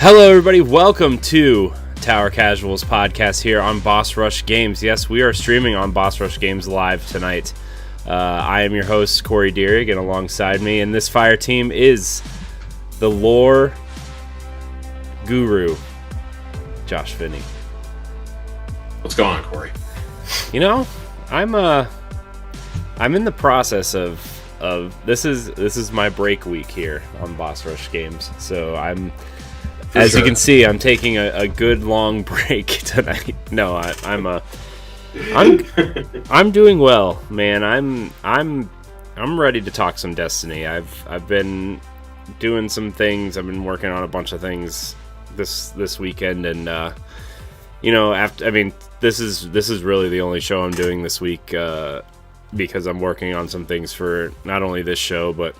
Hello, everybody. Welcome to Tower Casuals podcast here on Boss Rush Games. Yes, we are streaming on Boss Rush Games live tonight. I am your host, Corey Deering, and alongside me in this fire team is the lore guru, Josh Finney. What's going on, Corey? You know, I'm in the process of this is my break week here on Boss Rush Games. So you can see, I'm taking a good long break tonight. No, I'm doing well, man. I'm ready to talk some Destiny. I've been doing some things. I've been working on a bunch of things this weekend, and this is really the only show I'm doing this week because I'm working on some things for not only this show, but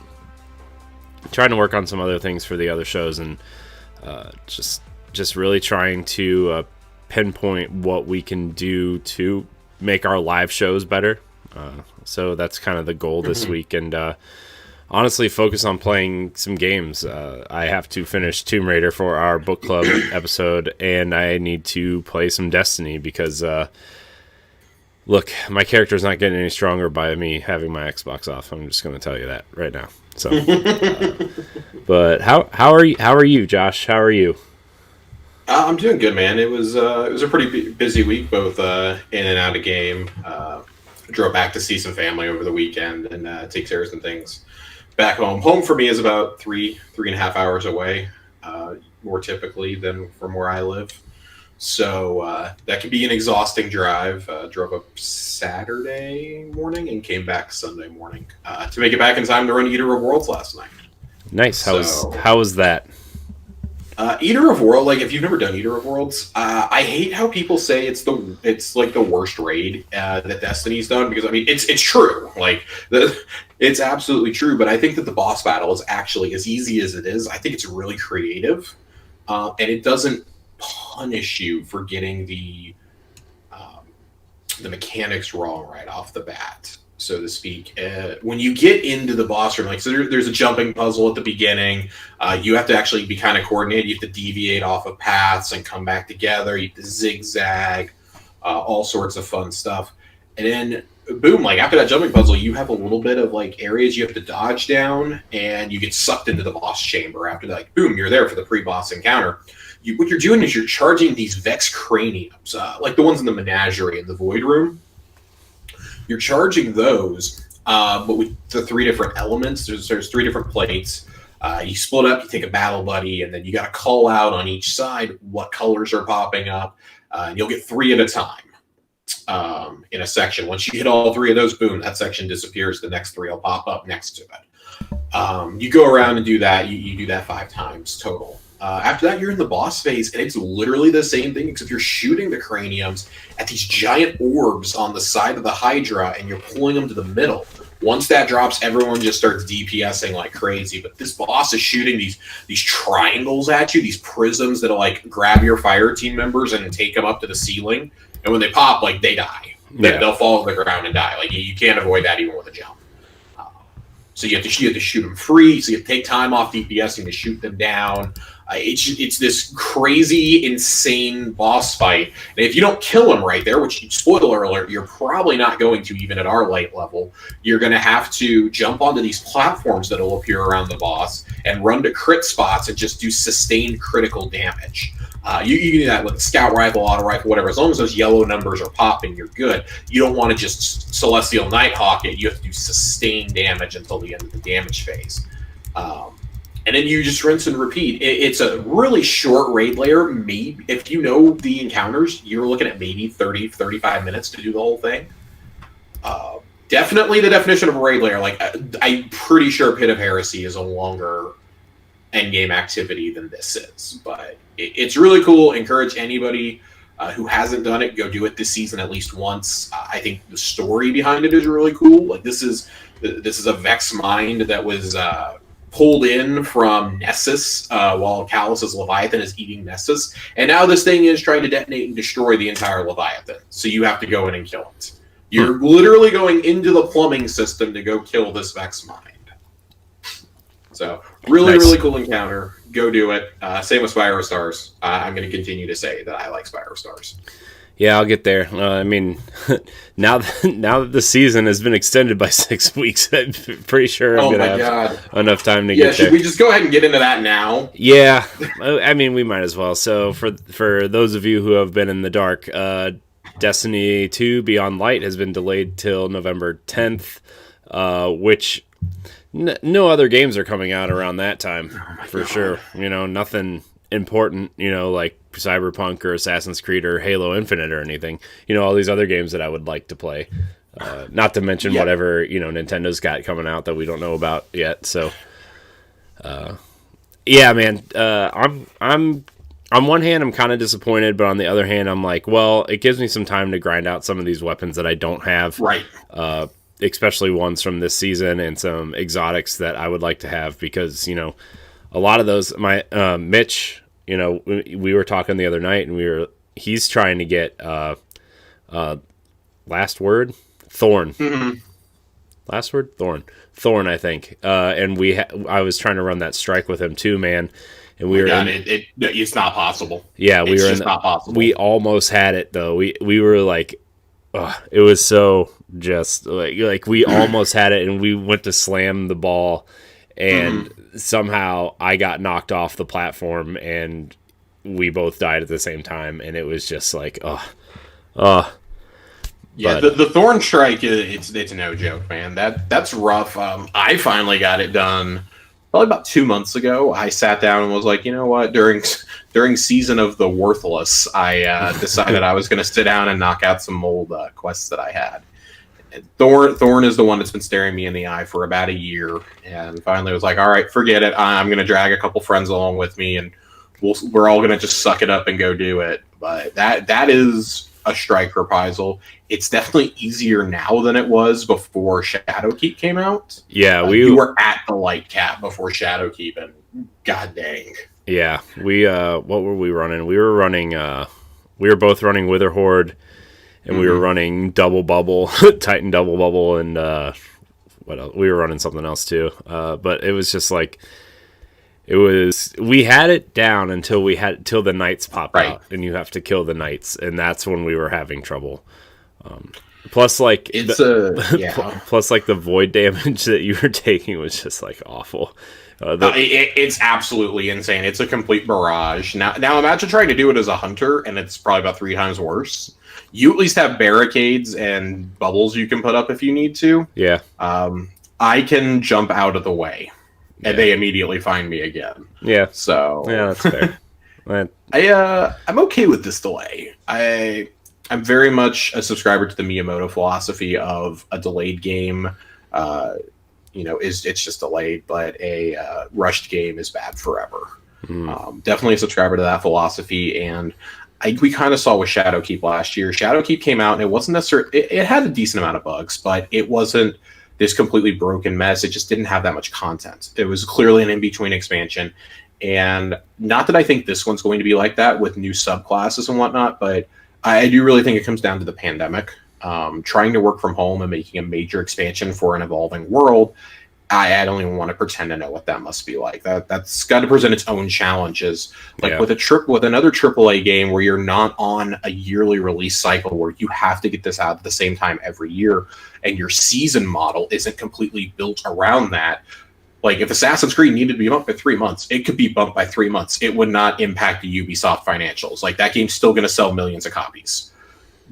trying to work on some other things for the other shows, and just really trying to pinpoint what we can do to make our live shows better. So that's kind of the goal this week, and honestly focus on playing some games. I have to finish Tomb Raider for our book club episode, and I need to play some Destiny because look, my character's not getting any stronger by me having my Xbox off. I'm just going to tell you that right now. So, but how are you, Josh? How are you? I'm doing good, man. It was a pretty busy week, both in and out of game. Drove back to see some family over the weekend and take care of some things back home. Home for me is about three and a half hours away, more typically than from where I live. So that can be an exhausting drive. Drove up Saturday morning and came back Sunday morning to make it back in time to run Eater of Worlds last night. Nice. How was that? Eater of Worlds, like if you've never done Eater of Worlds, I hate how people say it's like the worst raid that Destiny's done, because I mean it's true. Like it's absolutely true, but I think that the boss battle is actually as easy as it is. I think it's really creative, and it doesn't punish you for getting the mechanics wrong right off the bat, so to speak. When you get into the boss room, like, so there's a jumping puzzle at the beginning. You have to actually be kind of coordinated. You have to deviate off of paths and come back together. You have to zigzag, all sorts of fun stuff. And then boom, like after that jumping puzzle, you have a little bit of like areas you have to dodge down, and you get sucked into the boss chamber. After that, like boom, you're there for the pre-boss encounter. What you're doing is you're charging these Vex craniums, like the ones in the menagerie in the Void Room. You're charging those, but with the three different elements. There's three different plates. You split up, you take a battle buddy, and then you got to call out on each side what colors are popping up. And you'll get three at a time in a section. Once you hit all three of those, boom, that section disappears. The next three will pop up next to it. You go around and do that. You do that 5 times total. After that, you're in the boss phase, and it's literally the same thing, except you're shooting the craniums at these giant orbs on the side of the Hydra, and you're pulling them to the middle. Once that drops, everyone just starts DPSing like crazy. But this boss is shooting these triangles at you, these prisms that'll like grab your fire team members and take them up to the ceiling. And when they pop, like they die. Yeah. They'll fall to the ground and die. Like you can't avoid that even with a jump. So you have to shoot them free. So you have to take time off DPSing to shoot them down. It's this crazy, insane boss fight. And if you don't kill him right there, which, spoiler alert, you're probably not going to even at our light level, you're going to have to jump onto these platforms that will appear around the boss and run to crit spots and just do sustained critical damage. You can do that with a scout rifle, auto rifle, whatever. As long as those yellow numbers are popping, you're good. You don't want to just Celestial Nighthawk it. You have to do sustained damage until the end of the damage phase. And then you just rinse and repeat. It's a really short raid layer. Maybe if you know the encounters, you're looking at maybe 30, 35 minutes to do the whole thing. Definitely the definition of a raid layer. Like I'm pretty sure Pit of Heresy is a longer endgame activity than this is. But it's really cool. Encourage anybody who hasn't done it, go do it this season at least once. I think the story behind it is really cool. Like this is a Vex mind that was pulled in from Nessus while Callus's Leviathan is eating Nessus. And now this thing is trying to detonate and destroy the entire Leviathan. So you have to go in and kill it. You're literally going into the plumbing system to go kill this Vex mind. So really, nice. Really cool encounter. go do it. Same with Spyro Stars. I'm going to continue to say that I like Spyro Stars. Yeah, I'll get there. I mean, now that the season has been extended by 6 weeks, I'm pretty sure I'm going to have enough time to get there. Should we just go ahead and get into that now? Yeah, I mean, we might as well. So for those of you who have been in the dark, Destiny 2 Beyond Light has been delayed till November 10th, which no other games are coming out around that time, for sure. You know, nothing important, you know, like Cyberpunk or Assassin's Creed or Halo Infinite or anything. You know, all these other games that I would like to play. Not to mention whatever, you know, Nintendo's got coming out that we don't know about yet. So, yeah, man, I'm on one hand, I'm kind of disappointed, but on the other hand, I'm like, well, it gives me some time to grind out some of these weapons that I don't have. Right. Especially ones from this season and some exotics that I would like to have because, you know, a lot of those, my Mitch, you know, we were talking the other night and he's trying to get last word Thorn. Mm-hmm. Last word Thorn, I think. And I was trying to run that strike with him too, man. And we were it's not possible. Yeah, it's just not possible. We almost had it though. We were like, it was so just like we almost had it, and we went to slam the ball, and somehow I got knocked off the platform, and we both died at the same time, and it was just like, yeah. The Thorn Strike, it's no joke, man. That's rough. I finally got it done probably about 2 months ago. I sat down and was like, you know what? During Season of the Worthless, I decided I was going to sit down and knock out some old quests that I had. And Thorn is the one that's been staring me in the eye for about a year, and finally was like, all right, forget it. I'm going to drag a couple friends along with me, and we're all going to just suck it up and go do it. But that is a strike reprisal. It's definitely easier now than it was before Shadowkeep came out. Yeah, we were at the light cap before Shadowkeep, and god dang. Yeah, what were we running? We were both running Wither Horde, and we were running Double Bubble, Titan Double Bubble, and what else? We were running something else too. But it was just like, we had it down until the knights pop out, and you have to kill the knights, and that's when we were having trouble. Plus, like plus like the void damage that you were taking was just like awful. It's absolutely insane. It's a complete barrage. Now imagine trying to do it as a hunter, and it's probably about 3 times worse. You at least have barricades and bubbles you can put up if you need to. Yeah. I can jump out of the way, and they immediately find me again. Yeah. So yeah, that's fair. I'm okay with this delay. I'm very much a subscriber to the Miyamoto philosophy of a delayed game. It's just delayed, but a rushed game is bad forever. Definitely a subscriber to that philosophy, and we kind of saw with Shadowkeep last year. Shadowkeep came out, and it wasn't necessarily... It had a decent amount of bugs, but it wasn't this completely broken mess. It just didn't have that much content. It was clearly an in-between expansion, and not that I think this one's going to be like that with new subclasses and whatnot, but I do really think it comes down to the pandemic. Trying to work from home and making a major expansion for an evolving world, I don't even want to pretend to know what that must be like. That's got to present its own challenges. Like with another AAA game where you're not on a yearly release cycle where you have to get this out at the same time every year, and your season model isn't completely built around that. Like, if Assassin's Creed needed to be bumped by 3 months, it could be bumped by 3 months. It would not impact the Ubisoft financials. Like, that game's still going to sell millions of copies.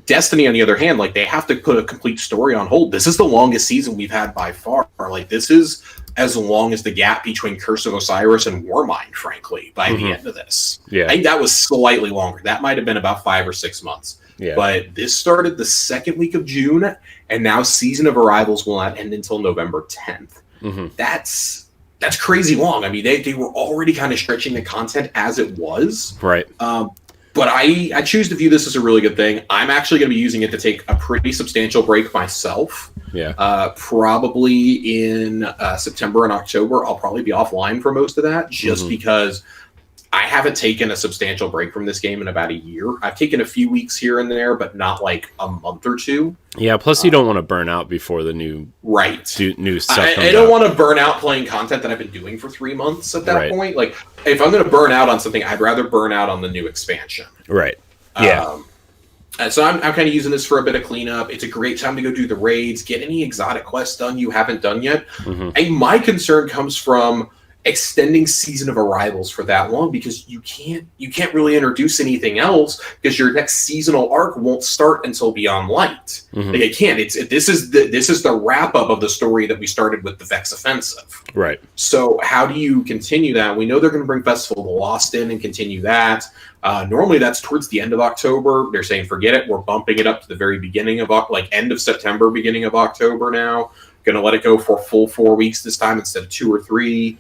Destiny, on the other hand, like, they have to put a complete story on hold. This is the longest season we've had by far. Like, this is as long as the gap between Curse of Osiris and Warmind, frankly, by the end of this. Yeah. I think that was slightly longer. That might have been about 5 or 6 months. Yeah. But this started the second week of June, and now Season of Arrivals will not end until November 10th. That's crazy long. I mean, they were already kind of stretching the content as it was. Right. But I choose to view this as a really good thing. I'm actually going to be using it to take a pretty substantial break myself. Yeah. Probably in September and October, I'll probably be offline for most of that, just because I haven't taken a substantial break from this game in about a year. I've taken a few weeks here and there, but not like a month or two. Yeah, plus you don't want to burn out before the new new stuff comes I don't out. want to burn out playing content that I've been doing for 3 months at that point. Like, if I'm going to burn out on something, I'd rather burn out on the new expansion. Right. Yeah. And so I'm kind of using this for a bit of cleanup. It's a great time to go do the raids, get any exotic quests done you haven't done yet. And my concern comes from extending Season of Arrivals for that long, because you can't really introduce anything else, because your next seasonal arc won't start until Beyond Light. Like, it can't. This is the wrap up of the story that we started with the Vex Offensive. Right. So how do you continue that? We know they're going to bring Festival of the Lost in and continue that. Normally that's towards the end of October. They're saying forget it. We're bumping it up to the very beginning of end of September, beginning of October now. Going to let it go for a full 4 weeks this time instead of 2 or 3.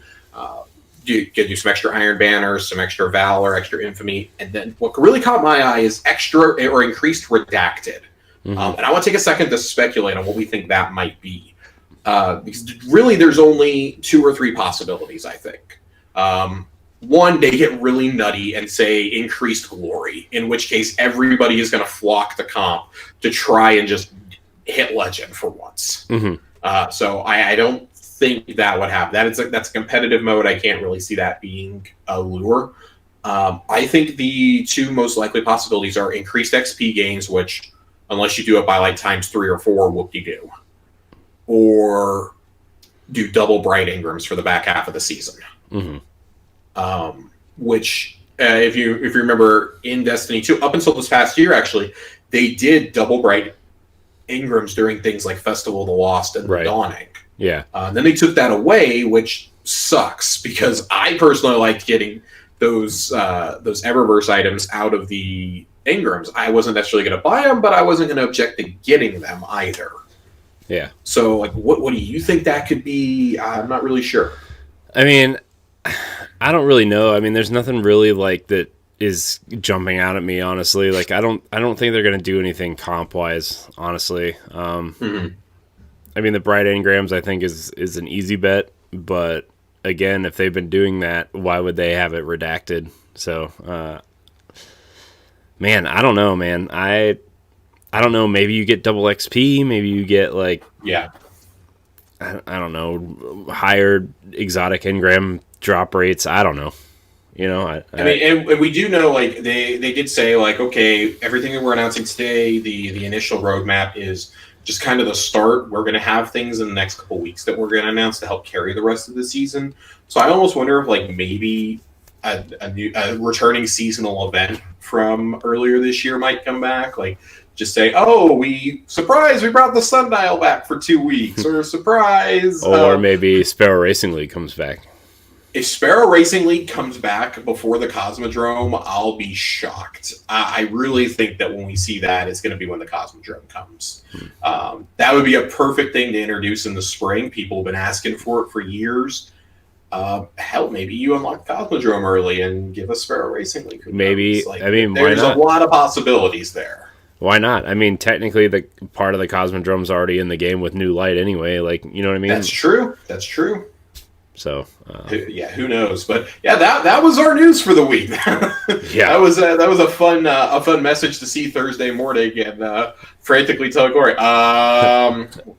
Do some extra Iron Banners, some extra Valor, extra Infamy, and then what really caught my eye is extra or increased Redacted. And I want to take a second to speculate on what we think that might be, because really there's only 2 or 3 possibilities, I think. One, they get really nutty and say increased glory, in which case everybody is going to flock to comp to try and just hit Legend for once. So I don't think that would happen. That's competitive mode. I can't really see that being a lure. I think the 2 most likely possibilities are increased XP gains, which unless you do it by like times 3 or 4, whoop-de-doo. Or do double Bright Ingrams for the back half of the season. Which, if you remember in Destiny 2, up until this past year, actually, they did double Bright Ingrams during things like Festival of the Lost and the Dawning. Yeah. Then they took that away, which sucks, because I personally liked getting those Eververse items out of the Ingrams. I wasn't necessarily going to buy them, but I wasn't going to object to getting them either. Yeah. So, like, what do you think that could be? I'm not really sure. I mean, I don't really know. I mean, there's nothing really like that is jumping out at me, honestly. Like, I don't think they're going to do anything comp wise, honestly. I mean, the Bright Engrams I think is an easy bet, but again, if they've been doing that, why would they have it redacted? So, man, I don't know, man. I don't know. Maybe you get double XP. Maybe you get like I don't know, higher exotic engram drop rates. I don't know. You know, I mean, and we do know, like, they did say, like, okay, everything that we're announcing today, the initial roadmap is just kind of the start. We're going to have things in the next couple weeks that we're going to announce to help carry the rest of the season. So I almost wonder if, like, maybe a returning seasonal event from earlier this year might come back. Like, just say, oh, we brought the Sundial back for 2 weeks, or surprise. Or maybe Sparrow Racing League comes back. If Sparrow Racing League comes back before the Cosmodrome, I'll be shocked. I really think that when we see that, it's going to be when the Cosmodrome comes. That would be a perfect thing to introduce in the spring. People have been asking for it for years. Hell, maybe you unlock Cosmodrome early and give us Sparrow Racing League. Maybe. Like, I mean, there's a lot of possibilities there. Why not? I mean, technically, the part of the Cosmodrome's already in the game with New Light anyway. Like, you know what I mean? That's true. So, who knows? But yeah, that was our news for the week. Yeah, that was a fun message to see Thursday morning and frantically tell Corey.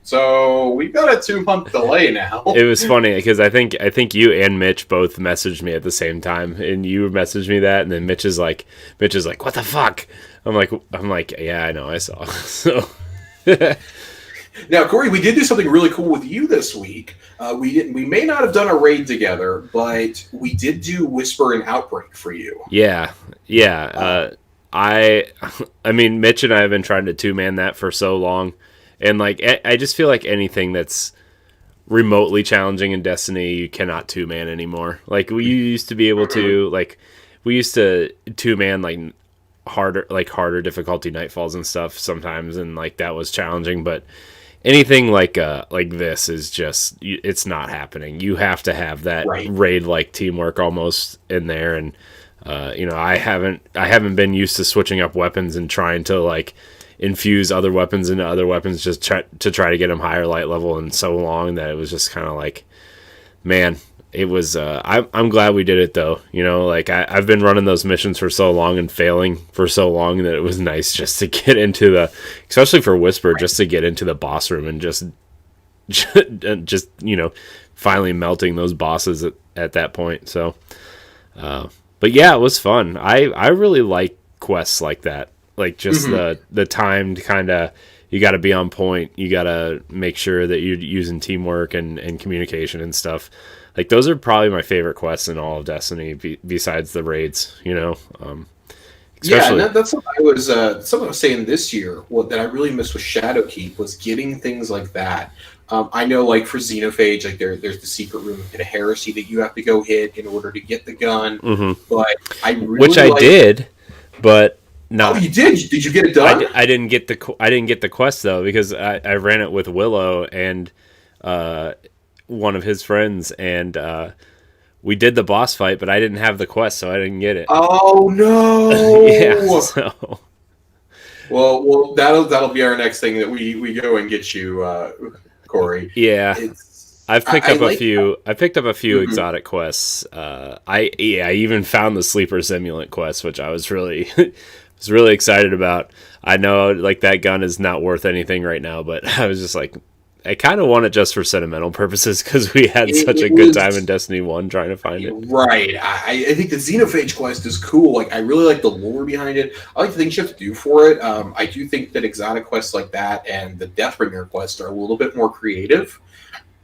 So we've got a 2-month delay now. It was funny because I think you and Mitch both messaged me at the same time, and you messaged me that, and then Mitch is like, what the fuck? I'm like, yeah, I know, I saw. So. Now, Corey, we did do something really cool with you this week. We may not have done a raid together, but we did do Whisper and Outbreak for you. Yeah. I mean, Mitch and I have been trying to 2-man that for so long, and like I just feel like anything that's remotely challenging in Destiny, you cannot 2-man anymore. Like we used to be able to, like we used to 2-man like harder difficulty nightfalls and stuff sometimes, and like that was challenging, but anything like this is just, it's not happening. You have to have that raid like teamwork almost in there, and I haven't been used to switching up weapons and trying to like infuse other weapons into other weapons just to try to get them higher light level in so long that it was just kind of like, man, it was I'm glad we did it though. You know, like I've been running those missions for so long and failing for so long that it was nice just to get into especially for Whisper, just to get into the boss room and just finally melting those bosses at that point. So But yeah, it was fun. I really like quests like that. Like just the timed kind of, you got to be on point. You got to make sure that you're using teamwork and communication and stuff. Like those are probably my favorite quests in all of Destiny, besides the raids. Yeah, and Especially. that's something I was saying this year. What that I really missed with Shadowkeep was getting things like that. I know, like for Xenophage, like there's the secret room of Heresy that you have to go hit in order to get the gun. But I Which really I like. did, but Oh, not. you did? Did you get it done? I didn't get the quest though, because I ran it with Willow and one of his friends, and we did the boss fight, but I didn't have the quest, so I didn't get it. Oh Yeah, no! so Well, that'll be our next thing that we go and get you, Corey. yeah, It's I've picked I up a like. few. I picked up a few Mhm. exotic quests. I even found the sleeper simulant quest, which I was really was really excited about. I know like that gun is not worth anything right now, but I was just like, I kind of want it just for sentimental purposes because we had such a It good time in was. Destiny 1 trying to find it. Right. I think the Xenophage quest is cool. Like, I really like the lore behind it. I like the things you have to do for it. I do think that exotic quests like that and the Deathbringer quest are a little bit more creative.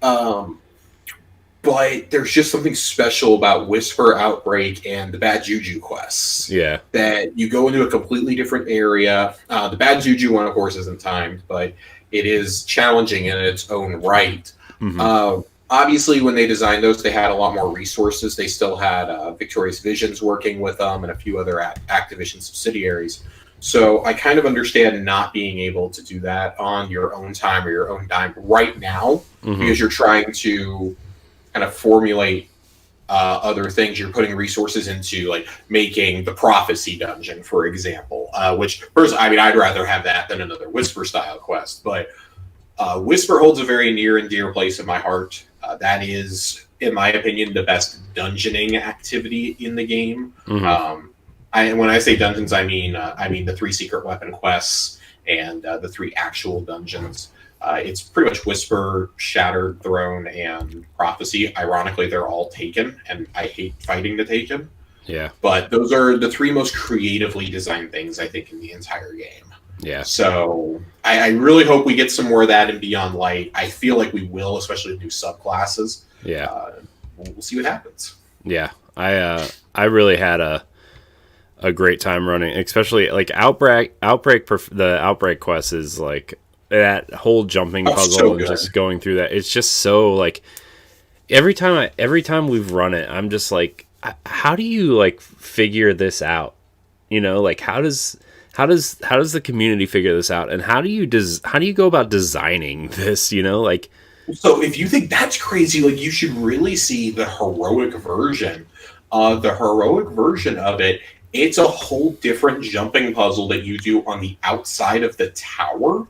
Um, but there's just something special about Whisper, Outbreak, and the Bad Juju quests. Yeah. That you go into a completely different area. The Bad Juju one, of course, isn't timed, but it is challenging in its own right. Hmm. Obviously, when they designed those, they had a lot more resources. They still had Victorious Visions working with them and a few other Activision subsidiaries. So I kind of understand not being able to do that on your own time or your own dime right now Hmm. because you're trying to kind of formulate other things. You're putting resources into like making the Prophecy dungeon, for example. Which, personally, I mean, I'd rather have that than another Whisper style quest. But Whisper holds a very near and dear place in my heart. That is, in my opinion, the best dungeoning activity in the game. Hmm. When I say dungeons, I mean the 3 secret weapon quests and the 3 actual dungeons. It's pretty much Whisper, Shattered Throne, and Prophecy. Ironically, they're all taken, and I hate fighting the taken. Yeah. But those are the 3 most creatively designed things I think in the entire game. Yeah. So I really hope we get some more of that in Beyond Light. I feel like we will, especially with new subclasses. Yeah. We'll see what happens. Yeah. I really had a great time running, especially like the Outbreak quest is like that whole jumping puzzle So and good. just going through that. It's just so like every time we've run it, I'm just like, how do you like figure this out? Like how does the community figure this out, and how do you go about designing this? Like So if you think that's crazy, like you should really see the heroic version. The heroic version of it, it's a whole different jumping puzzle that you do on the outside of the tower.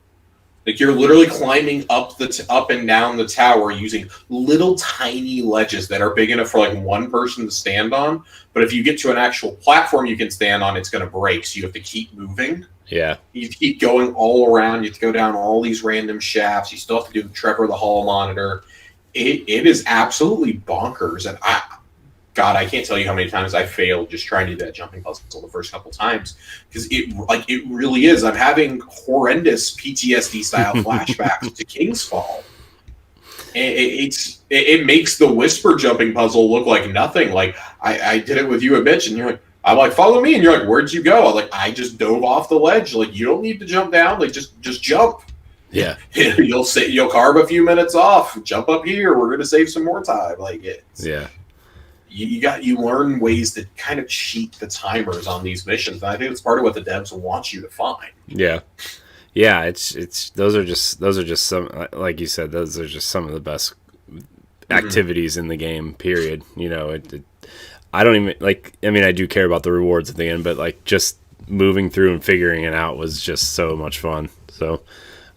Like you're literally climbing up and down the tower using little tiny ledges that are big enough for like one person to stand on. But if you get to an actual platform you can stand on, it's going to break. So you have to keep moving. yeah, You keep going all around. You have to go down all these random shafts. You still have to do Trevor the Hall monitor. It is absolutely bonkers. And I can't tell you how many times I failed just trying to do that jumping puzzle the first couple times because it really is. I'm having horrendous PTSD style flashbacks to King's Fall. It makes the Whisper jumping puzzle look like nothing. Like I did it with you and Mitch, and you're like, I'm like, follow me, and you're like, where'd you go? I'm like, I just dove off the ledge. Like you don't need to jump down. Like just jump. yeah, You'll carve a few minutes off. Jump up here. We're gonna save some more time. Like it's yeah, you learn ways to kind of cheat the timers on these missions, and I think it's part of what the devs want you to find. yeah. Yeah, it's those are just some, like you said, those are just some of the best activities in the game. Period. I don't even like. I mean, I do care about the rewards at the end, but like just moving through and figuring it out was just so much fun. So,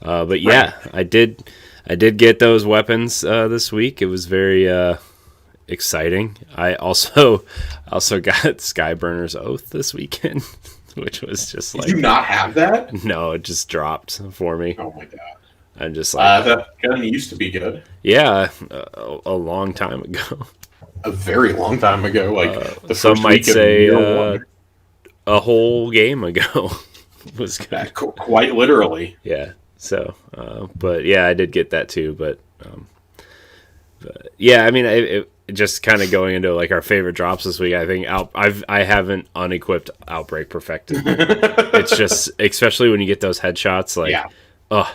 but yeah, I did get those weapons this week. It was very exciting. I also got Skyburner's Oath this weekend. Which was just like, Did you not have that? no, it just dropped for me. Oh my god. I'm just like, That gun used to be good. yeah, a long time ago. a very long time ago, like the some first might week of say year one. a whole game ago was good. Quite literally. Yeah. So, but yeah, I did get that too. But yeah, I mean, just kind of going into like our favorite drops this week. I think I haven't unequipped Outbreak perfected. It's just, especially when you get those headshots, like, Yeah.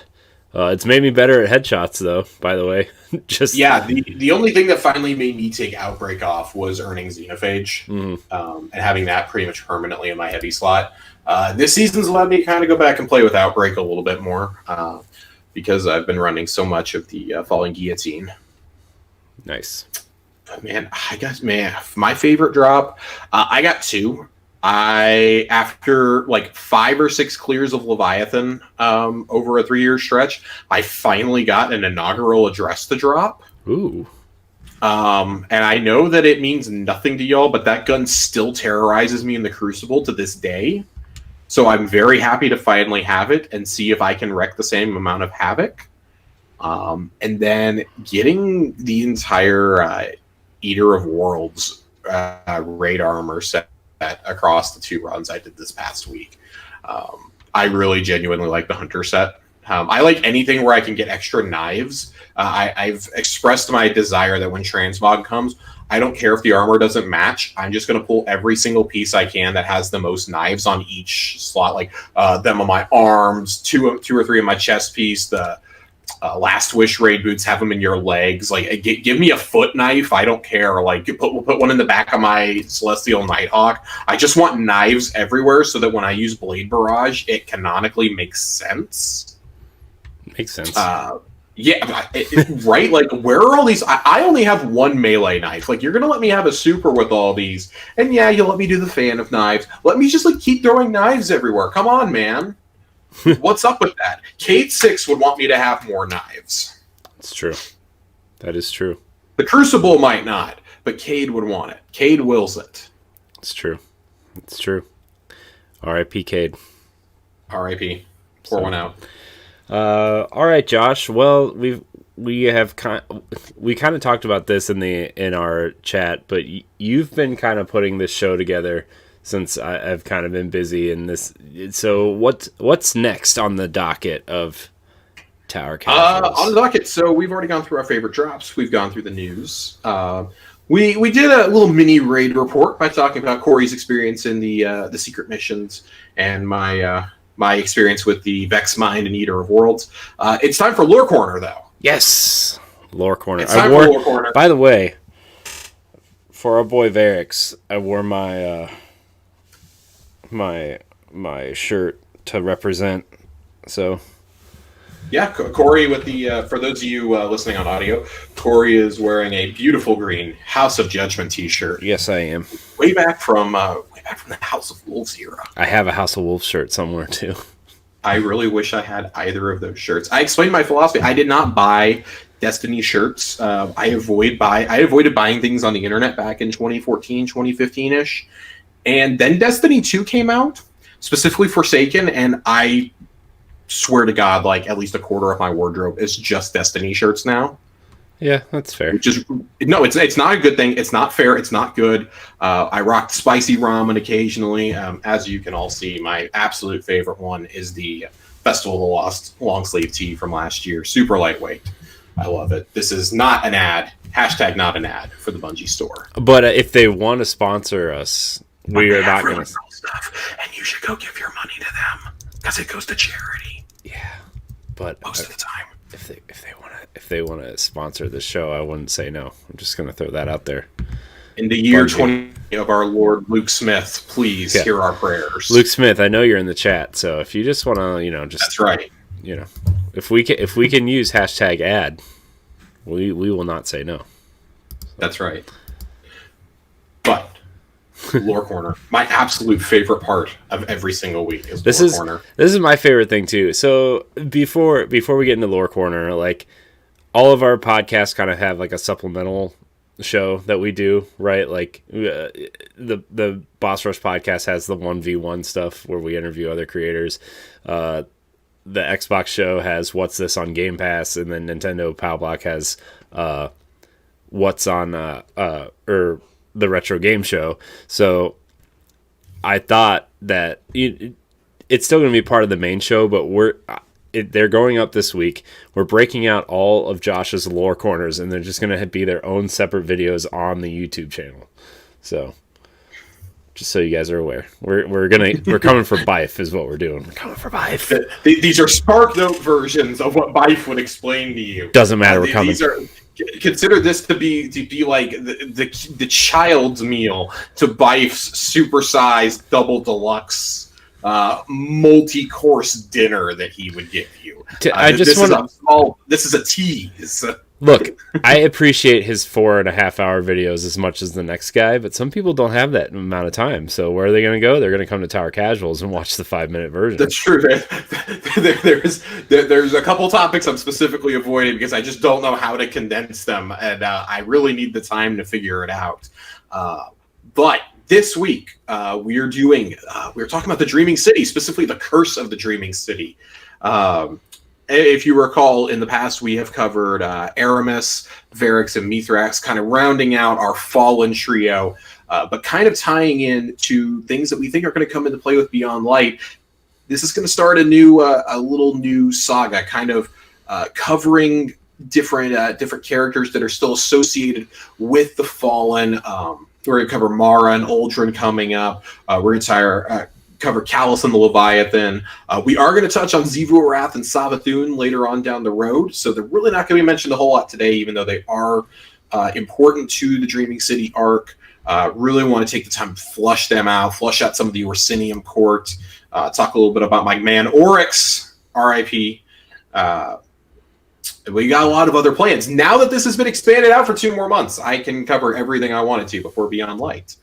it's made me better at headshots though. By the way, just Yeah, the only thing that finally made me take Outbreak off was earning Xenophage, and having that pretty much permanently in my heavy slot. This season's allowed me to kind of go back and play with Outbreak a little bit more, because I've been running so much of the Falling Guillotine. nice. But man, my favorite drop, I got two. After like 5 or 6 clears of Leviathan over a 3-year stretch, I finally got an inaugural address to drop. Ooh. And I know that it means nothing to y'all, but that gun still terrorizes me in the Crucible to this day. So I'm very happy to finally have it and see if I can wreak the same amount of havoc. And then getting the entire Eater of Worlds raid armor set across the 2 runs I did this past week. I really genuinely like the Hunter set. I like anything where I can get extra knives. I've expressed my desire that when Transmog comes, I don't care if the armor doesn't match. I'm just going to pull every single piece I can that has the most knives on each slot, like them on my arms, two or three on my chest piece, the Last Wish raid boots, have them in your legs. Like, give me a foot knife. I don't care. Like, we'll put one in the back of my Celestial Nighthawk. I just want knives everywhere so that when I use Blade Barrage, it canonically makes sense. Makes sense. Yeah, right? Like, where are all these? I only have one melee knife. Like, you're going to let me have a super with all these. And yeah, you'll let me do the fan of knives. Let me just, like, keep throwing knives everywhere. Come on, man. What's up with that? Cade 6 would want me to have more knives. It's true. That is true. The Crucible might not, but Cade would want it. Cade wills it. It's true. It's true. R.I.P. Cade. R.I.P. Pour one out. All right, Josh. Well, we kind of talked about this in our chat, but you've been kind of putting this show together since I've kind of been busy in this. So what's next on the docket of Tower Casuals? On the docket, so we've already gone through our favorite drops. We've gone through the news. We did a little mini raid report by talking about Corey's experience in the secret missions and my experience with the Vex Mind and Eater of Worlds. It's time for Lore Corner, though. Yes, Lore Corner. It's time for Lore Corner. By the way, for our boy Varix, I wore my my shirt to represent. So yeah, Corey with the for those of you listening on audio, Corey is wearing a beautiful green House of Judgment t-shirt. Yes, I am. Way back from the House of Wolves era. I have a House of Wolves shirt somewhere too. I really wish I had either of those shirts. I explained my philosophy. I did not buy Destiny shirts. I avoided buying things on the internet back in 2014, 2015-ish. And then Destiny 2 came out, specifically Forsaken, and I swear to God, like, at least a quarter of my wardrobe is just Destiny shirts now. Yeah, that's fair. Which is it's not a good thing. It's not fair. It's not good. I rock spicy ramen occasionally. As you can all see, my absolute favorite one is the Festival of the Lost long sleeve tee from last year. Super lightweight. I love it. This is not an ad. Hashtag not an ad for the Bungie store. But if they want to sponsor us, we are not going to stuff, and you should go give your money to them because it goes to charity. Yeah, but most of the time, if they want to sponsor the show, I wouldn't say no. I'm just going to throw that out there. In the year 20 of our Lord Luke Smith, please hear our prayers. Luke Smith, I know you're in the chat, so if you just want to, just that's right. If we can use hashtag ad, we will not say no. So. That's right. But Lore Corner, my absolute favorite part of every single week is Lore Corner. This is my favorite thing too. So before we get into Lore Corner, like all of our podcasts kind of have like a supplemental show that we do, right? Like the Boss Rush podcast has the 1v1 stuff where we interview other creators. The Xbox show has What's This on Game Pass, and then Nintendo Pow Block has what's on or the retro game show. So I thought that it's still going to be part of the main show, but they're going up this week. We're breaking out all of Josh's lore corners, and they're just going to be their own separate videos on the YouTube channel. So, just so you guys are aware, we're coming for Bife is what we're doing. We're coming for Bife. These are SparkNote versions of what Bife would explain to you. Doesn't matter. We're coming. Consider this to be like the child's meal to Bife's supersized double deluxe multi-course dinner that he would give you. This is a tease. Look, I appreciate his 4.5 hour videos as much as the next guy, but some people don't have that amount of time. So where are they going to go? They're going to come to Tower Casuals and watch the 5-minute version. That's true. There's a couple topics I'm specifically avoiding because I just don't know how to condense them, and I really need the time to figure it out. But this week, we're talking about the Dreaming City, specifically the Curse of the Dreaming City. If you recall, in the past, we have covered Aramis, Varix, and Mithrax, kind of rounding out our Fallen trio, but kind of tying in to things that we think are going to come into play with Beyond Light. This is going to start a little new saga, kind of covering different characters that are still associated with the Fallen. We're going to cover Mara and Uldren coming up. We're going to cover Callus and the Leviathan. We are going to touch on Xivu Arath and Savathun later on down the road, so they're really not going to be mentioned a whole lot today, even though they are important to the Dreaming City arc. Really want to take the time to flush them out, flush out some of the Orsinium court, talk a little bit about my man Oryx, R.I.P., we got a lot of other plans. Now that this has been expanded out for 2 more months, I can cover everything I wanted to before Beyond Light.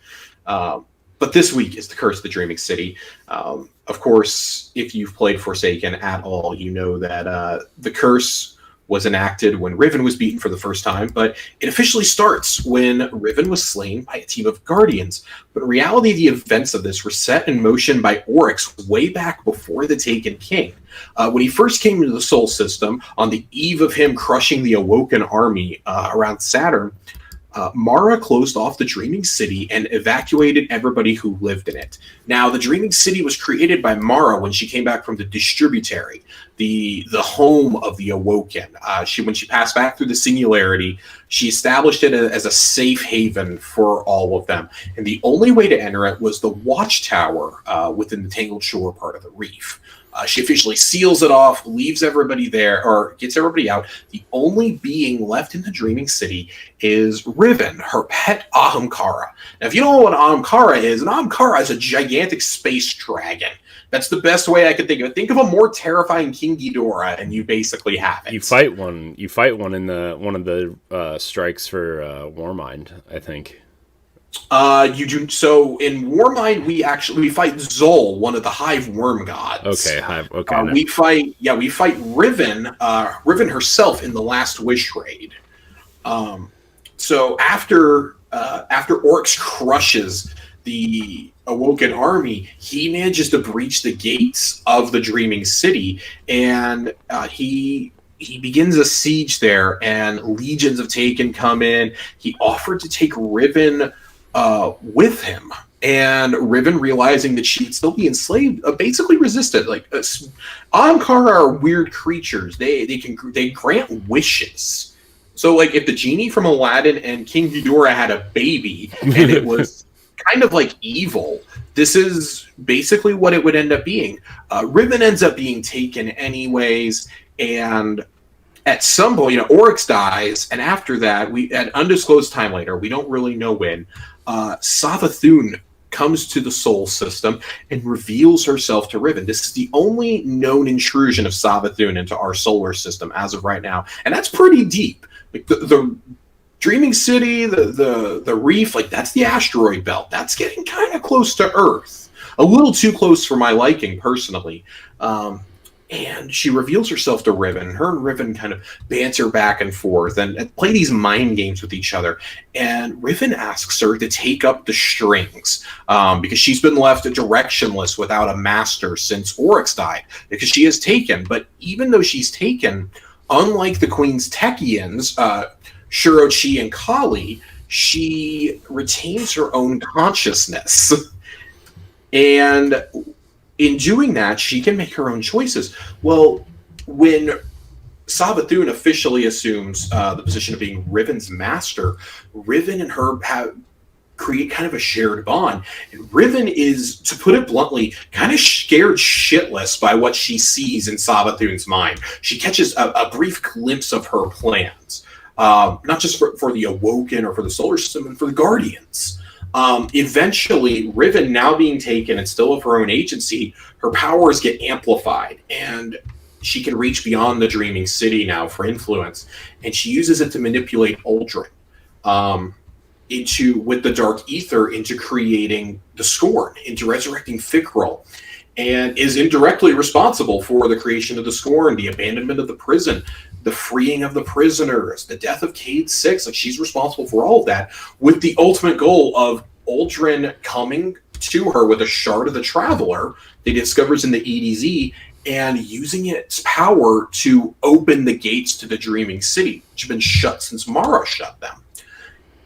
But this week is the Curse of the Dreaming City. Of course, if you've played Forsaken at all, you know that the Curse was enacted when Riven was beaten for the first time, but it officially starts when Riven was slain by a team of Guardians. But in reality, the events of this were set in motion by Oryx way back before the Taken King. When he first came into the Sol System, on the eve of him crushing the Awoken army around Saturn, Mara closed off the Dreaming City and evacuated everybody who lived in it. Now, the Dreaming City was created by Mara when she came back from the Distributary, the home of the Awoken. When she passed back through the Singularity, she established it as a safe haven for all of them. And the only way to enter it was the Watchtower within the Tangled Shore part of the reef. She officially seals it off, leaves everybody there, or gets everybody out. The only being left in the Dreaming City is Riven, her pet Ahamkara. Now, if you don't know what Ahamkara is, an Ahamkara is a gigantic space dragon. That's the best way I could think of it. Think of a more terrifying King Ghidorah, and you basically have it. You fight one in one of the strikes for Warmind, I think. You do so in Warmind. We fight Zol, one of the Hive Worm gods. Okay, Hive. Okay, we fight Riven, Riven herself in the Last Wish raid. So after Oryx crushes the Awoken army, he manages to breach the gates of the Dreaming City, and he begins a siege there, and legions of Taken come in. He offered to take Riven with him, and Riven, realizing that she would still be enslaved, basically resisted. Like Ahamkara are weird creatures. They grant wishes. So like if the genie from Aladdin and King Ghidorah had a baby and it was kind of like evil, this is basically what it would end up being. Riven ends up being taken anyways, and at some point, Oryx dies, and after that, at undisclosed time later, we don't really know when, Savathun comes to the Sol System and reveals herself to Riven. This is the only known intrusion of Savathun into our solar system as of right now, and that's pretty deep. Like the Dreaming City, the reef, like that's the asteroid belt. That's getting kind of close to Earth, a little too close for my liking, personally. And she reveals herself to Riven. Her and Riven kind of banter back and forth and play these mind games with each other. And Riven asks her to take up the strings because she's been left directionless without a master since Oryx died, because she is taken. But even though she's taken, unlike the Queen's Techians, Shirochi and Kali, she retains her own consciousness. And in doing that, she can make her own choices. Well, when Savathun officially assumes the position of being Riven's master, Riven and her create kind of a shared bond. And Riven is, to put it bluntly, kind of scared shitless by what she sees in Savathun's mind. She catches a brief glimpse of her plans, not just for the Awoken or for the Solar System, and for the Guardians. Eventually, Riven, now being taken and still of her own agency, her powers get amplified, and she can reach beyond the Dreaming City now for influence, and she uses it to manipulate Uldren with the Dark Ether into creating the Scorn, into resurrecting Fikrul, and is indirectly responsible for the creation of the Scorn, the abandonment of the prison, the freeing of the prisoners, the death of Cade 6. Like, she's responsible for all of that, with the ultimate goal of Uldren coming to her with a shard of the Traveler that he discovers in the EDZ, and using its power to open the gates to the Dreaming City, which have been shut since Mara shut them.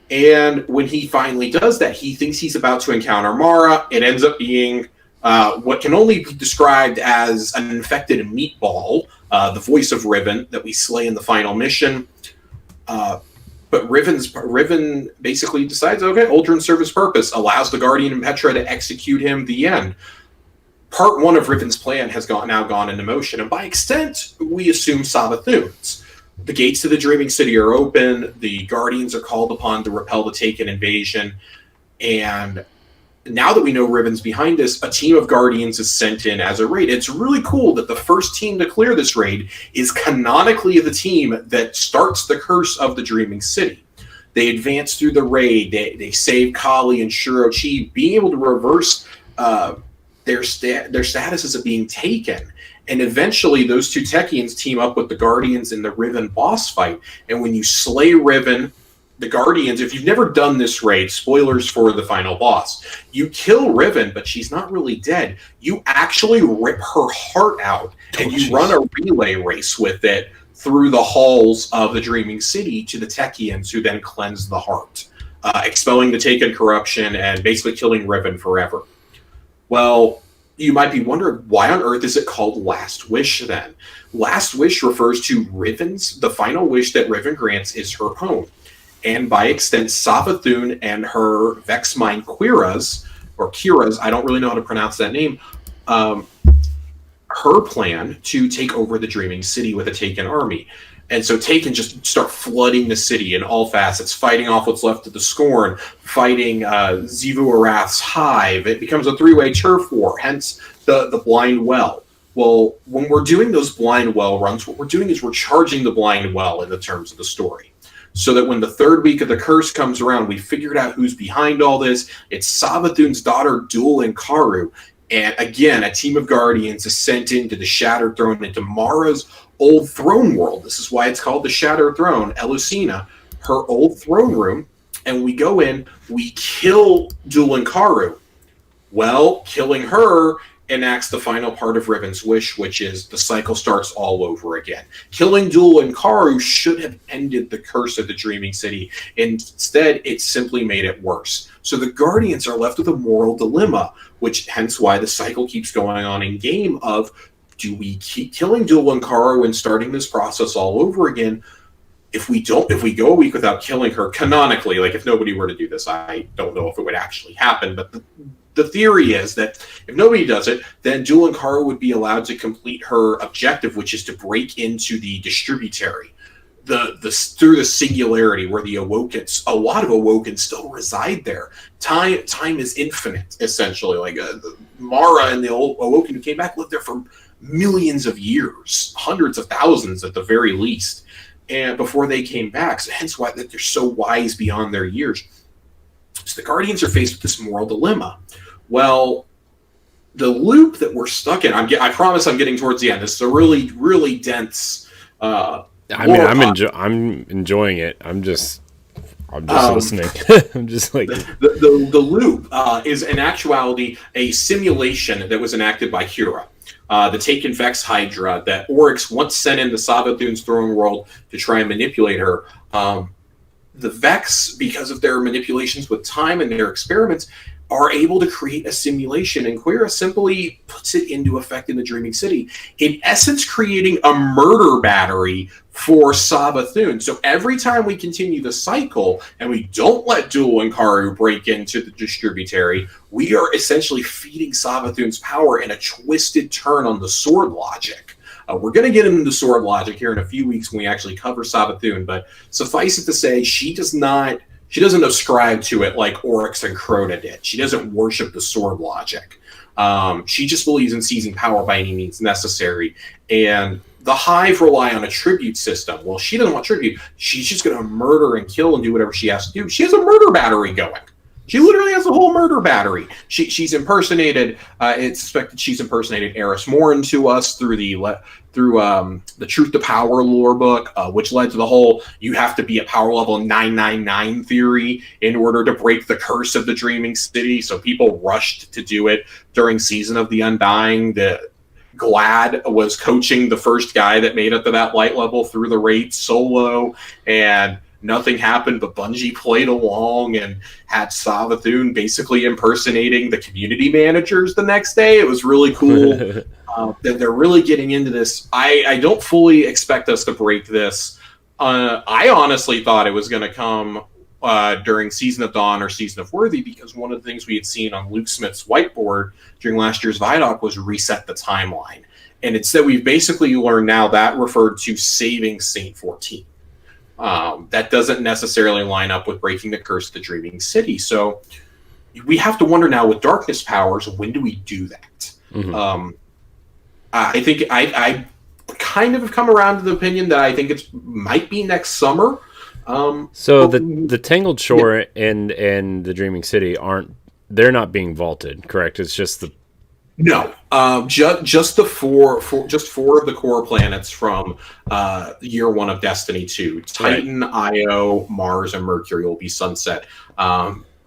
And when he finally does that, he thinks he's about to encounter Mara. It ends up being what can only be described as an infected meatball, the voice of Riven, that we slay in the final mission. But Riven basically decides, okay, Uldren serve his purpose, allows the Guardian and Petra to execute him. The end. Part one of Riven's plan has now gone into motion, and by extent, we assume Savathun's. The gates to the Dreaming City are open, the Guardians are called upon to repel the Taken invasion, and now that we know Riven's behind us, a team of Guardians is sent in as a raid. It's really cool that the first team to clear this raid is canonically the team that starts the curse of the Dreaming City. They advance through the raid, they save Kali and Shirochi, being able to reverse their statuses of being taken. And eventually those two Techians team up with the Guardians in the Riven boss fight. And when you slay Riven, the Guardians, if you've never done this raid, spoilers for the final boss, you kill Riven, but she's not really dead. You actually rip her heart out, and you run a relay race with it through the halls of the Dreaming City to the Techians, who then cleanse the heart, expelling the Taken corruption and basically killing Riven forever. Well, you might be wondering, why on earth is it called Last Wish then? Last Wish refers to the final wish that Riven grants is her own. And by extent, Savathun and her Vexmine Kiras, I don't really know how to pronounce that name, her plan to take over the Dreaming City with a Taken army. And so Taken just start flooding the city in all facets, fighting off what's left of the Scorn, fighting Xivu Arath's Hive. It becomes a three-way turf war, hence the Blind Well. Well, when we're doing those Blind Well runs, what we're doing is we're charging the Blind Well in the terms of the story. So that when the third week of the curse comes around, we figured out who's behind all this. It's Savathun's daughter, Dul and Karu. And again, a team of Guardians is sent into the Shattered Throne, into Mara's old throne world. This is why it's called the Shattered Throne, Elusina, her old throne room. And we go in, we kill Dul and Karu. Well, killing her enacts the final part of Riven's wish, which is the cycle starts all over again. Killing Dul and Karu should have ended the curse of the Dreaming City. Instead, it simply made it worse. So the Guardians are left with a moral dilemma, which hence why the cycle keeps going on in game of, do we keep killing Dul and Karu and starting this process all over again? If we go a week without killing her, canonically, like if nobody were to do this, I don't know if it would actually happen, but the theory is that if nobody does it, then Dul and Karu would be allowed to complete her objective, which is to break into the distributary, through the singularity where the Awoken, a lot of Awoken still reside there. Time is infinite, essentially. Like Mara and the old Awoken who came back lived there for millions of years, hundreds of thousands at the very least, and before they came back. So hence why they're so wise beyond their years. So the Guardians are faced with this moral dilemma. Well, the loop that we're stuck in, I promise I'm getting towards the end. This is a really, really dense. I'm enjoying it. I'm just listening. I'm just like the loop is in actuality a simulation that was enacted by Hura, the Taken Vex Hydra that Oryx once sent into Savathun's throne world to try and manipulate her. the Vex, because of their manipulations with time and their experiments, are able to create a simulation, and Quira simply puts it into effect in the Dreaming City, in essence creating a murder battery for Savathun. So every time we continue the cycle and we don't let Duel and Karu break into the distributary, we are essentially feeding Savathun's power in a twisted turn on the sword logic. We're going to get into sword logic here in a few weeks when we actually cover Savathun, but suffice it to say, she doesn't ascribe to it like Oryx and Crota did. She doesn't worship the sword logic. She just believes in seizing power by any means necessary. And the Hive rely on a tribute system. Well, she doesn't want tribute. She's just going to murder and kill and do whatever she has to do. She has a murder battery going. She literally has a whole murder battery. She's impersonated. It's suspected she's impersonated Eris Morn to us through the Truth to Power lore book, which led to the whole you have to be at power level 999 theory in order to break the curse of the Dreaming City. So people rushed to do it during Season of the Undying. The Glad was coaching the first guy that made it to that light level through the raid solo, and nothing happened, but Bungie played along and had Savathun basically impersonating the community managers the next day. It was really cool. That they're really getting into this. I don't fully expect us to break this. I honestly thought it was going to come during Season of Dawn or Season of Worthy, because one of the things we had seen on Luke Smith's whiteboard during last year's Vidoc was reset the timeline. And instead, we've basically learned now that referred to saving Saint 14. That doesn't necessarily line up with breaking the curse of the Dreaming City. So we have to wonder now with darkness powers, when do we do that? Mm-hmm. I think I kind of have come around to the opinion that I think it might be next summer. So the Tangled Shore and the Dreaming City they're not being vaulted, correct? It's just the No, just four of the core planets from year one of Destiny 2. Titan, right. Io, Mars, and Mercury will be sunset.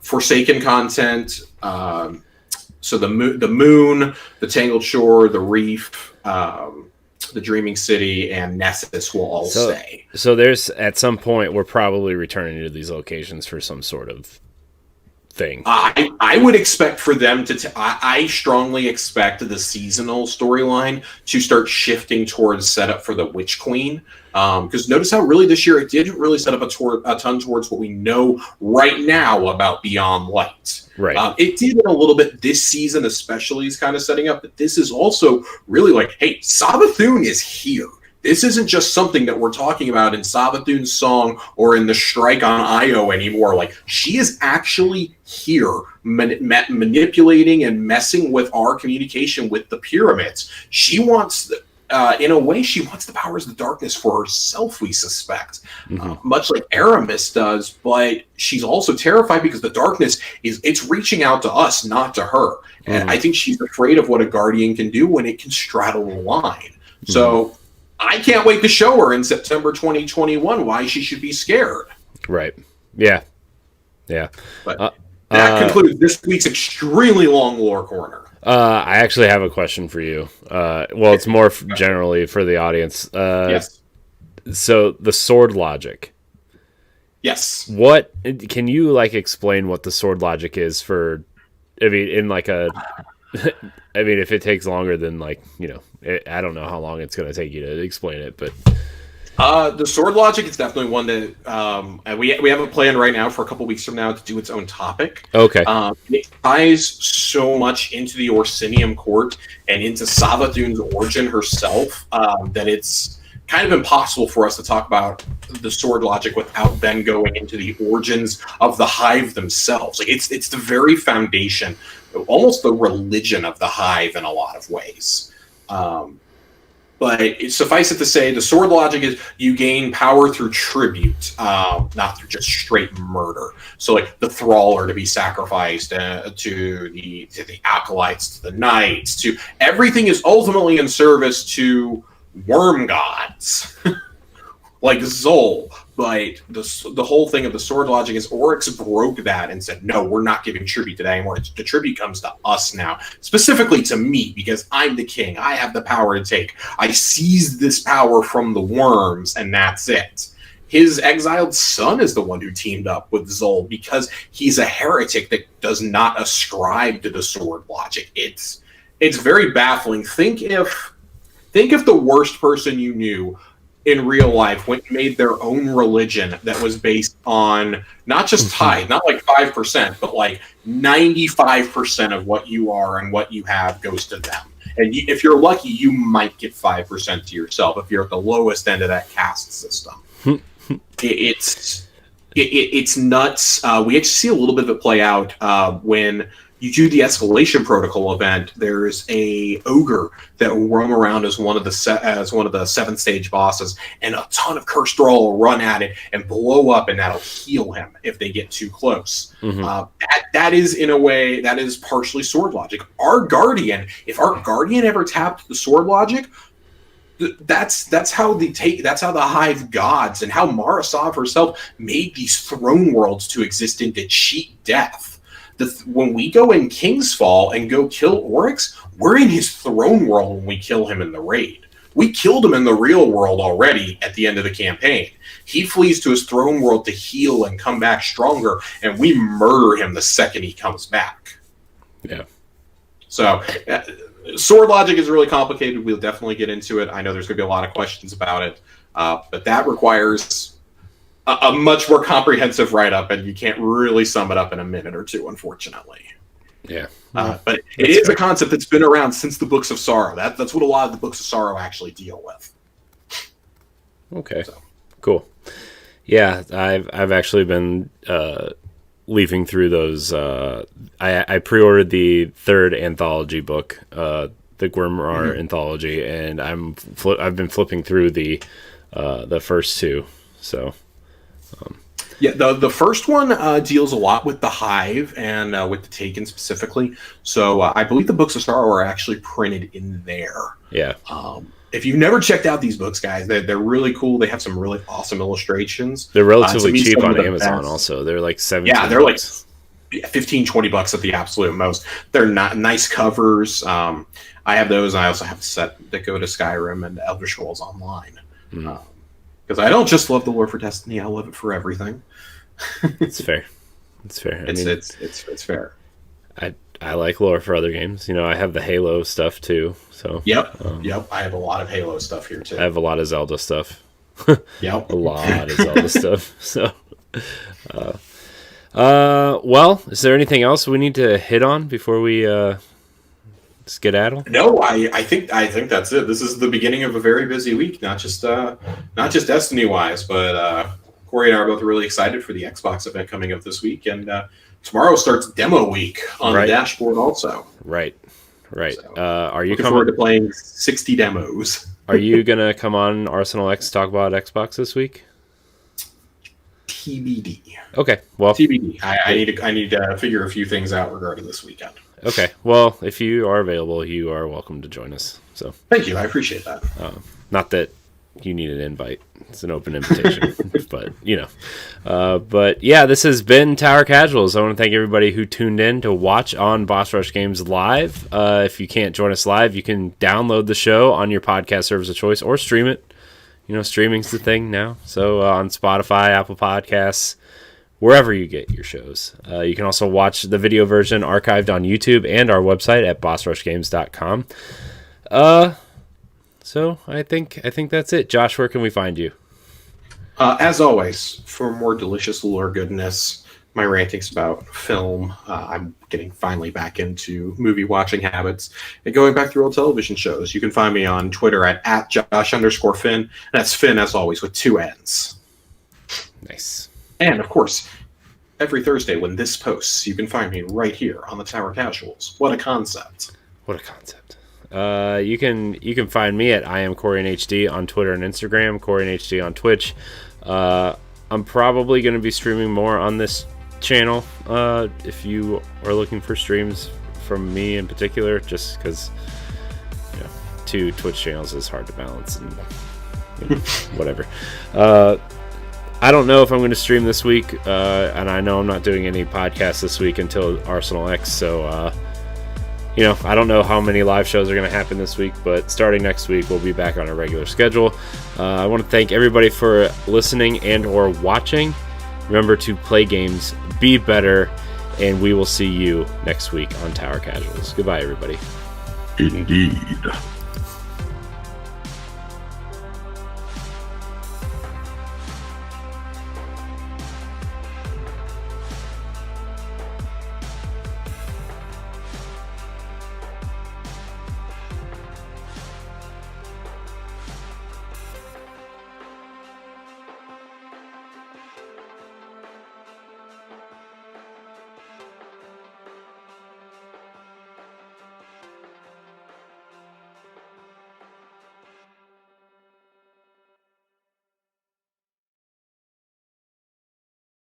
Forsaken content. So the moon, the Tangled Shore, the Reef, the Dreaming City, and Nessus will all stay. So there's at some point we're probably returning to these locations for some sort of thing. I would expect for them to. I strongly expect the seasonal storyline to start shifting towards setup for the Witch Queen. Because notice how really this year it didn't really set up a ton towards what we know right now about Beyond Light. Right. It did a little bit this season, especially is kind of setting up. But this is also really like, hey, Savathun is here. This isn't just something that we're talking about in Savathun's song or in the strike on Io anymore. Like, she is actually here manipulating and messing with our communication with the pyramids. She wants, in a way, she wants the powers of the darkness for herself, we suspect. Mm-hmm. Much like Aramis does, but she's also terrified because the darkness it's reaching out to us, not to her. Mm-hmm. And I think she's afraid of what a Guardian can do when it can straddle the line. Mm-hmm. So I can't wait to show her in September 2021 why she should be scared. Right. Yeah. Yeah. But that concludes this week's extremely long lore corner. I actually have a question for you. Well, it's more generally for the audience. Yes. So the sword logic. Yes. What can you explain what the sword logic is for? I mean, in I mean, if it takes longer than I don't know how long it's going to take you to explain it, but the sword logic is definitely one that we have a plan right now for a couple weeks from now to do its own topic. Okay. It ties so much into the Orsinium court and into Savathun's origin herself that it's kind of impossible for us to talk about the sword logic without then going into the origins of the Hive themselves. It's the very foundation, almost the religion of the Hive in a lot of ways. But suffice it to say, the sword logic is you gain power through tribute, not through just straight murder. So, the thrall are to be sacrificed to the acolytes, to the knights, to everything is ultimately in service to worm gods, like Zol. But the whole thing of the sword logic is Oryx broke that and said, no, we're not giving tribute to that anymore. The tribute comes to us now, specifically to me, because I'm the king. I have the power to take. I seized this power from the worms, and that's it. his exiled son is the one who teamed up with Zol because he's a heretic that does not ascribe to the sword logic. It's very baffling. Think if the worst person you knew in real life went and made their own religion that was based on not just tithe, not like 5%, but like 95% of what you are and what you have goes to them. And if you're lucky, you might get 5% to yourself if you're at the lowest end of that caste system. It's nuts. We actually see a little bit of it play out when you do the escalation protocol event. There's a ogre that will roam around as one of the 7th stage bosses, and a ton of cursed thrall will run at it and blow up, and that'll heal him if they get too close. That is, in a way, that is partially sword logic. If our guardian ever tapped the sword logic, that's how the Hive gods and how Marasov herself made these throne worlds to exist and to cheat death. When we go in Kingsfall and go kill Oryx, we're in his throne world when we kill him in the raid. We killed him in the real world already at the end of the campaign. He flees to his throne world to heal and come back stronger, and we murder him the second he comes back. Yeah. So, sword logic is really complicated. We'll definitely get into it. I know there's going to be a lot of questions about it, but that requires a much more comprehensive write-up, and you can't really sum it up in a minute or two, unfortunately. Yeah. But it is a concept that's been around since the Books of Sorrow. That's what a lot of the Books of Sorrow actually deal with. Okay. So. Cool. Yeah, I've actually been leafing through those. I pre-ordered the 3rd anthology book, the Grimoire anthology, and I've been flipping through the first 2. So. Yeah, the first one deals a lot with the Hive and with the Taken specifically. So I believe the Books of Sorrow are actually printed in there. Yeah. If you've never checked out these books, guys, they're really cool. They have some really awesome illustrations. They're relatively cheap on Amazon also. They're like $17. Yeah, they're like $15-$20 at the absolute most. They're not nice covers. I have those. I also have a set that go to Skyrim and Elder Scrolls Online. Because I don't just love the lore for Destiny, I love it for everything. It's fair. It's fair. It's fair. I like lore for other games. You know, I have the Halo stuff too. So Yep. I have a lot of Halo stuff here too. I have a lot of Zelda stuff. Yep. A lot of Zelda stuff. So, well, is there anything else we need to hit on before we skedaddle? No, I think that's it. This is the beginning of a very busy week, not just Destiny wise, but Corey and I are both really excited for the Xbox event coming up this week, and tomorrow starts demo week on the dashboard also. Right. So, are you looking forward to playing 60 demos? Are you gonna come on Arsenal X to talk about Xbox this week? TBD. Okay. Well, TBD. I need to figure a few things out regarding this weekend. Okay. Well, if you are available, you are welcome to join us. So thank you. I appreciate that. Not that you need an invite. It's an open invitation. But, you know. But, yeah, this has been Tower Casuals. I want to thank everybody who tuned in to watch on Boss Rush Games live. If you can't join us live, you can download the show on your podcast service of choice or stream it. You know, streaming's the thing now. So on Spotify, Apple Podcasts, wherever you get your shows. You can also watch the video version archived on YouTube and our website at bossrushgames.com. So I think that's it. Josh, where can we find you? As always, for more delicious lore goodness, my rantings about film. I'm getting finally back into movie watching habits and going back through old television shows. You can find me on Twitter at Josh_Finn. And that's Finn, as always, with 2 N's. Nice. And, of course, every Thursday when this posts, you can find me right here on the Tower Casuals. What a concept. What a concept. You can find me at I am CorianHD on Twitter and Instagram, CorianHD on Twitch. I'm probably going to be streaming more on this channel if you are looking for streams from me in particular, just because, you know, 2 Twitch channels is hard to balance and, you know, whatever. I don't know if I'm going to stream this week, and I know I'm not doing any podcasts this week until Arsenal X, so, I don't know how many live shows are going to happen this week, but starting next week, we'll be back on a regular schedule. I want to thank everybody for listening and or watching. Remember to play games, be better, and we will see you next week on Tower Casuals. Goodbye, everybody. Indeed.